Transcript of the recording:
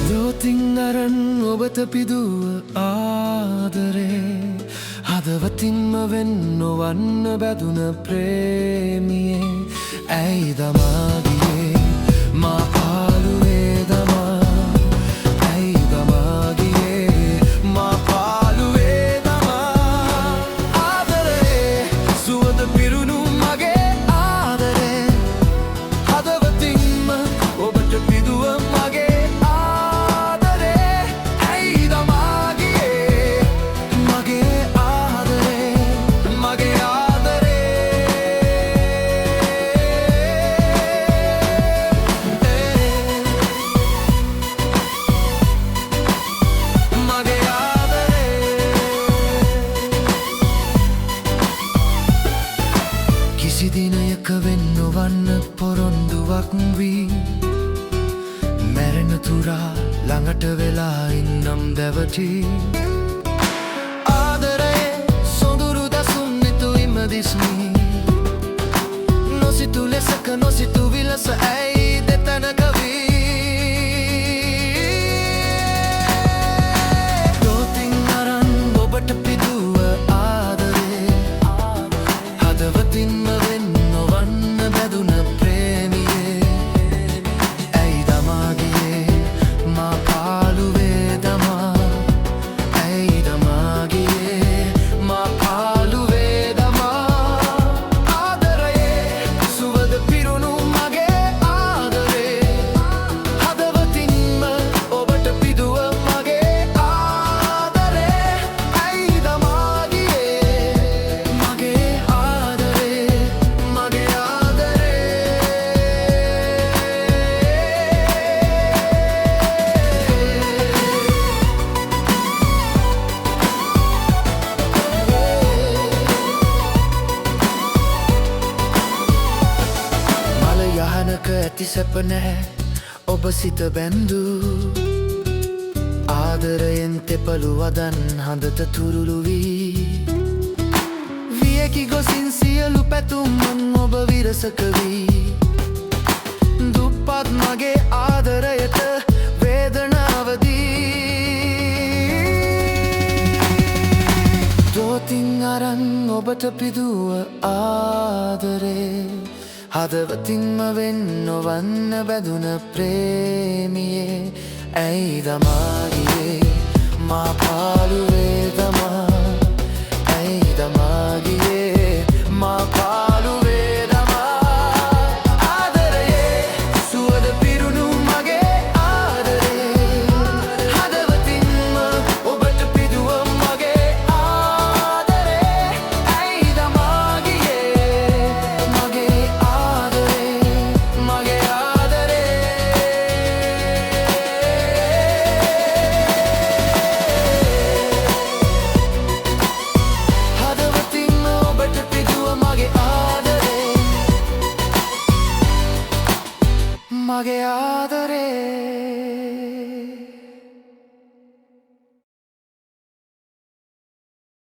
දෝතින් අරන් ඔබට පිදුව ආදරේ හදවතින්ම වෙන් නොවන්න බැදුන ප්‍රේමියේ ඇයි දමාගියේ මා පාළුවේ දමා ඇයි දමාගියේ මා පාළුවේ දමා ආදරේ සුවඳ පිරුණු මගේ ආදරේ හදවතින්ම ඔබට පිදුව මගේ කිසි දිනයක වෙන් නොවන්න පොරොන්දුවක් වී මැරෙන තුරා ළඟට වෙලා ඉන්නම් දැවටි ආදරයේ සොඳුරු දසුන් නිතුයිම දිස්මි නොසිතු ලෙසක නොසිතු විලස ඇයි දෙතැනක වී දෝතින් අරන් ඔබට පිදුව ආදරේ හදවතින්ම වෙන් නොවන්න බැදුන ප්‍රේමියේ ඇයි දමාගියේ මා පාළුවේ දමා ඇයි දමාගියේ මා පාළුවේ දමා ආදරයේ සුවඳ පිරුණු මගේ ආදරේ හදවතින්ම ඔබට පිදුව මගේ ආදරේ ඇයි දමාගියේ මගේ ආදරේ මගේ මල යහනක ඇති සැප නැහැ ඔබ සිත බැන්දු ආදරයෙන් තෙපළු වදන් හඳට තුරුළු වී වියකි ගොසින් සියලු පැතුම්මන් ඔබ විරසක වී දුප්පත් මගේ ආදරයට වේදනාවදී දෝතින් අරන් ඔබට පිදුව ආදරේ හදවතින්ම වෙන් නොවන්න බැදුන ප්‍රේමියේ ඇයි දමාගියේ මා පාළුවේ